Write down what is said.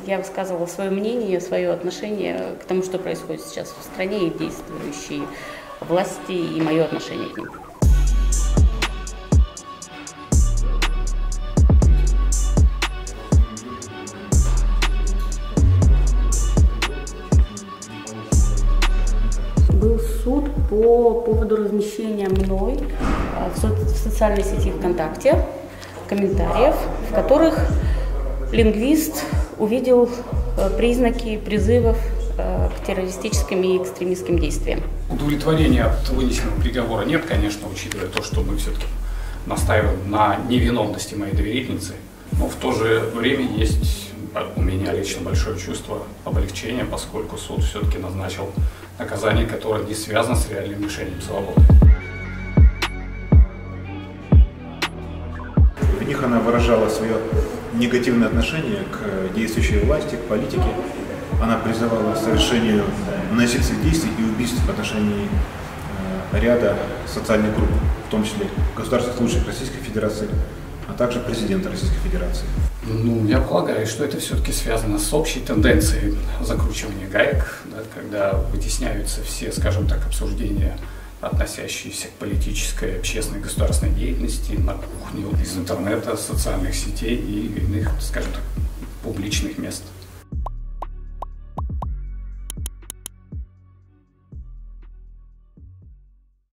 я высказывала свое мнение, свое отношение к тому, что происходит сейчас в стране, и действующие власти, и мое отношение к ним. Был суд по поводу размещения мной в социальной сети ВКонтакте комментариев, в которых лингвист увидел признаки призывов к террористическим и экстремистским действиям. Удовлетворения от вынесенного приговора нет, конечно, учитывая то, что мы все-таки настаиваем на невиновности моей доверительницы. Но в то же время есть у меня лично большое чувство облегчения, поскольку суд все-таки назначил наказание, которое не связано с реальным лишением свободы. В них она выражала свое негативное отношение к действующей власти, к политике. Она призывала к совершению насильственных действий и убийств в отношении ряда социальных групп, в том числе государственных служащих Российской Федерации, а также президента Российской Федерации. Я полагаю, что это все-таки связано с общей тенденцией закручивания гаек, да, когда вытесняются все, скажем так, обсуждения, относящиеся к политической, общественной, государственной деятельности на кухню из интернета, социальных сетей и иных, скажем так, публичных мест.